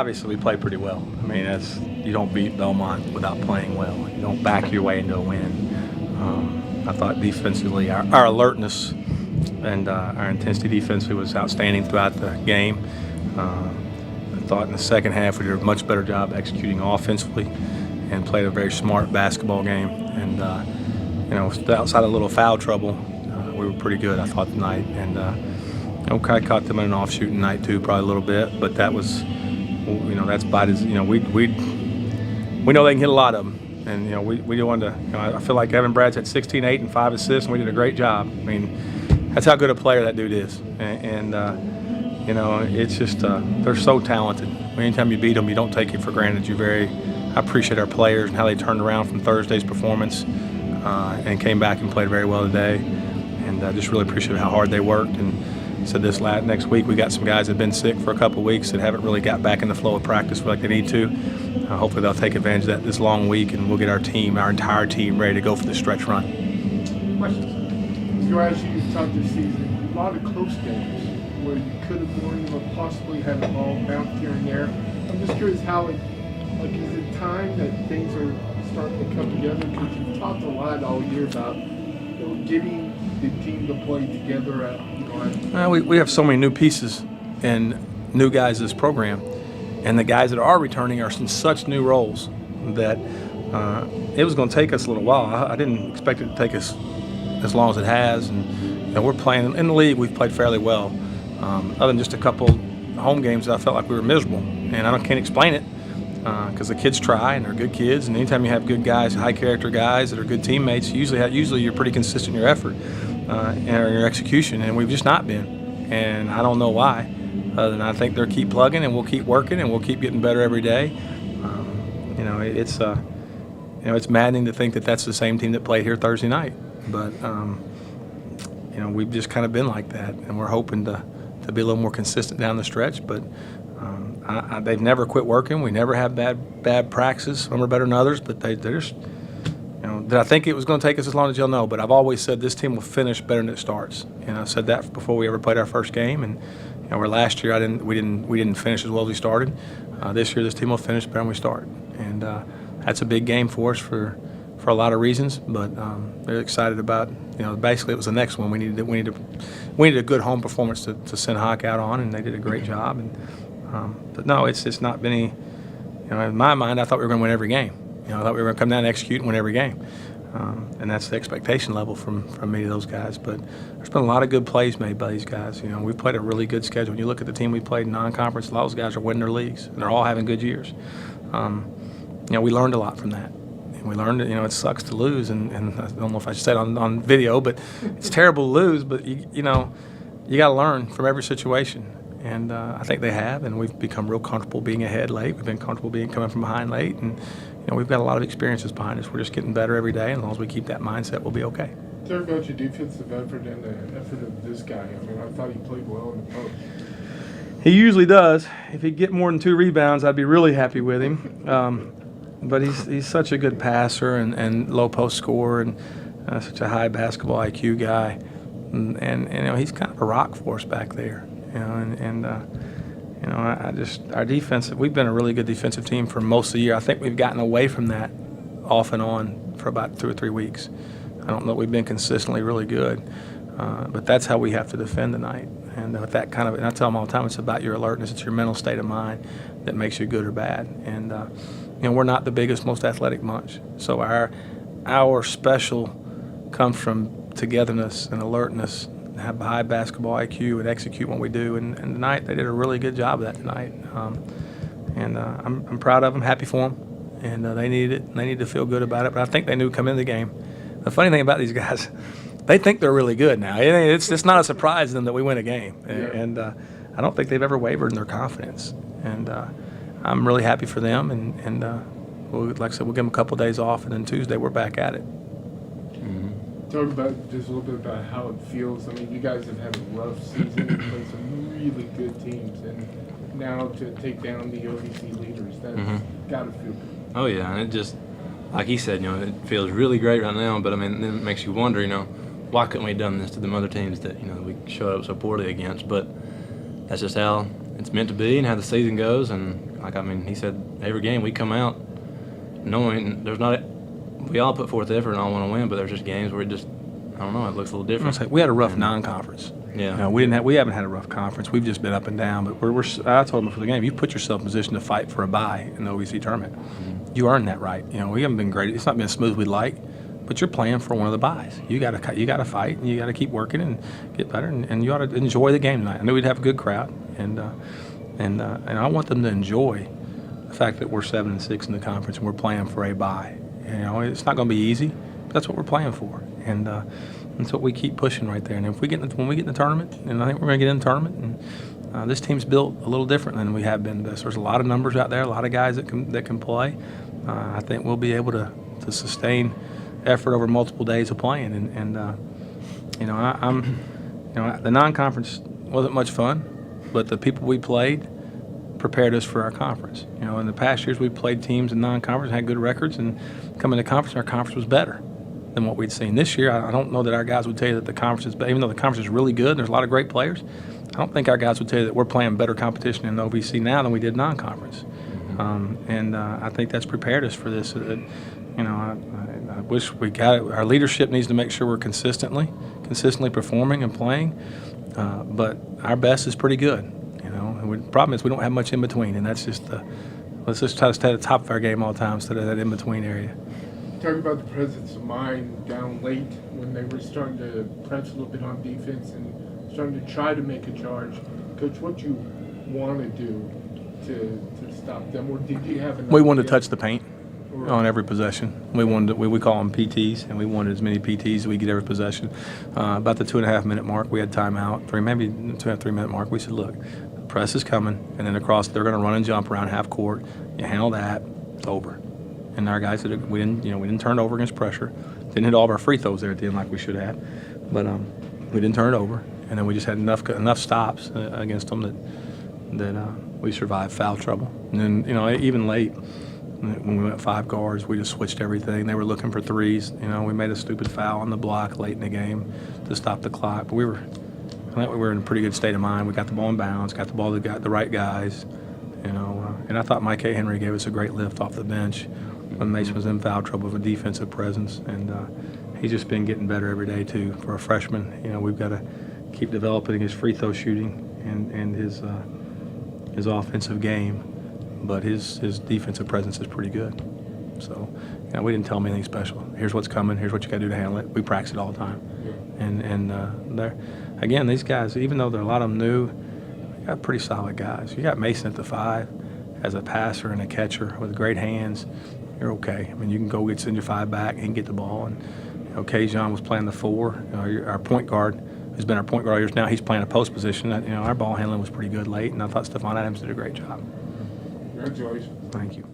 obviously we played pretty well. I mean, you don't beat Belmont without playing well. You don't back your way into a win. I thought defensively our alertness and our intensity defensively was outstanding throughout the game. I thought in the second half we did a much better job executing offensively and played a very smart basketball game. And outside of a little foul trouble, we were pretty good, I thought, tonight. And I caught them in an offshoot tonight too, probably a little bit, but that was, that's by we know they can hit a lot of them. And we wanted to. I feel like Evan Brad's had 16, 8, and 5 assists, and we did a great job. I mean, that's how good a player that dude is. And it's just they're so talented. Anytime you beat them, you don't take it for granted. I appreciate our players and how they turned around from Thursday's performance and came back and played very well today. And I just really appreciate how hard they worked. And said this next week we got some guys that have been sick for a couple of weeks that haven't really got back in the flow of practice like they need to. Hopefully they'll take advantage of that this long week, and we'll get our entire team ready to go for the stretch run. Questions? As you talked this season, a lot of close games where you could have won or possibly had a ball bounce here and there. I'm just curious how, is it time that things are starting to come together? Because you've talked a lot all year about getting the team to play together. We have so many new pieces and new guys in this program. And the guys that are returning are in such new roles that it was going to take us a little while. I didn't expect it to take us as long as it has. And we're playing in the league. We've played fairly well, other than just a couple home games that I felt like we were miserable. And I can't explain it because the kids try and they're good kids. And anytime you have good guys, high character guys that are good teammates, usually you're pretty consistent in your effort and your execution. And we've just not been. And I don't know why. Other than I think they'll keep plugging and we'll keep working and we'll keep getting better every day. It's maddening to think that that's the same team that played here Thursday night. But we've just kind of been like that, and we're hoping to be a little more consistent down the stretch. But they've never quit working. We never have bad practices. Some are better than others, but they're just. Did I think it was going to take us as long as you'll know? But I've always said this team will finish better than it starts. And I said that before we ever played our first game. And where last year we didn't finish as well as we started. This year this team will finish better than we start. And that's a big game for us for a lot of reasons. But they're excited about. Basically it was the next one. We needed a good home performance to send Hawk out on, and they did a great job. And but no, it's not been any. In my mind, I thought we were going to win every game. I thought we were going to come down and execute and win every game. And that's the expectation level from me to those guys. But there's been a lot of good plays made by these guys. We've played a really good schedule. When you look at the team we played in non-conference, a lot of those guys are winning their leagues, and they're all having good years. We learned a lot from that. And we learned that, it sucks to lose. And I don't know if I should say it on video, but it's terrible to lose. But, you got to learn from every situation. And I think they have, and we've become real comfortable being ahead late. We've been comfortable coming from behind late, and we've got a lot of experiences behind us. We're just getting better every day, and as long as we keep that mindset, we'll be okay. Talk about your defensive effort and the effort of this guy. I thought he played well in the post. He usually does. If he'd get more than 2 rebounds, I'd be really happy with him. But he's such a good passer and low post scorer, and such a high basketball IQ guy, and he's kind of a rock for us back there. Our defense, we've been a really good defensive team for most of the year. I think we've gotten away from that off and on for about 2 or 3 weeks. I don't know, we've been consistently really good, but that's how we have to defend tonight. And with that kind of, and I tell them all the time, it's about your alertness, it's your mental state of mind that makes you good or bad. And we're not the biggest, most athletic bunch, so our special comes from togetherness and alertness. Have a high basketball IQ and execute what we do, and tonight they did a really good job of that tonight. I'm proud of them, happy for them, and they needed it. They need to feel good about it. But I think they knew coming into the game. The funny thing about these guys, they think they're really good now. It's not a surprise to them that we win a game, and I don't think they've ever wavered in their confidence. And I'm really happy for them. And like I said, we'll give them a couple of days off, and then Tuesday we're back at it. Talk about just a little bit about how it feels. You guys have had a rough season and played some really good teams, and now to take down the OVC leaders, that's got to feel good. Oh yeah, and it just, like he said, it feels really great right now. But then it makes you wonder, why couldn't we have done this to the other teams that we showed up so poorly against? But that's just how it's meant to be and how the season goes. And he said every game we come out knowing we all put forth effort and all want to win, but there's just games where it looks a little different. We had a rough non-conference. Yeah. We haven't had a rough conference. We've just been up and down. But I told them before the game, you put yourself in position to fight for a bye in the OVC tournament. Mm-hmm. You earned that right. We haven't been great. It's not been as smooth as we'd like, but you're playing for one of the byes. You got to fight, and you got to keep working and get better, and you ought to enjoy the game tonight. I knew we'd have a good crowd, and I want them to enjoy the fact that we're 7-6 in the conference and we're playing for a bye. It's not going to be easy, but that's what we're playing for, and that's what we keep pushing right there. And when we get in the tournament, and I think we're going to get in the tournament, and this team's built a little different than we have been. There's a lot of numbers out there, a lot of guys that can play. I think we'll be able to sustain effort over multiple days of playing, the non-conference wasn't much fun, but the people we played prepared us for our conference. In the past years we played teams in non-conference and had good records, and coming to conference, our conference was better than what we'd seen. This year, I don't know that our guys would tell you that the conference is better, even though the conference is really good and there's a lot of great players. I don't think our guys would tell you that we're playing better competition in the OVC now than we did non-conference. I think that's prepared us for this. I wish we got it. Our leadership needs to make sure we're consistently performing and playing, but our best is pretty good. The problem is we don't have much in between, and that's just let's just try to stay at the top of our game all the time instead of that in between area. Talk about the presence of mind down late when they were starting to press a little bit on defense and starting to try to make a charge. Coach, what do you want to do to stop them, or did you have enough? We wanted to touch the paint on every possession. We call them PTs, and we wanted as many PTs as we get every possession. About the 2.5 minute mark, we had timeout. Maybe 2.5-3 minute mark, we said, look, the press is coming, and then across they're going to run and jump around half court. You handle that, it's over. And our guys said we didn't turn it over against pressure. Didn't hit all of our free throws there at the end like we should have, but we didn't turn it over. And then we just had enough stops against them that we survived foul trouble. And then even late, when we went 5 guards, we just switched everything. They were looking for threes. We made a stupid foul on the block late in the game to stop the clock. But I think we were in a pretty good state of mind. We got the ball in bounds, got the ball to the right guys. And I thought Mike A. Henry gave us a great lift off the bench when Mason was in foul trouble with a defensive presence. And he's just been getting better every day too. For a freshman, we've got to keep developing his free throw shooting and his offensive game. But his defensive presence is pretty good. So, we didn't tell him anything special. Here's what's coming. Here's what you got to do to handle it. We practice it all the time. And these guys, even though there are a lot of them new, you got pretty solid guys. You got Mason at the 5 as a passer and a catcher with great hands. You're okay. You can go send your 5 back and get the ball. And Kayjon was playing the 4. Our point guard, who's been our point guard all years now, he's playing a post position. Our ball handling was pretty good late, and I thought Stephon Adams did a great job. Congratulations. Thank you.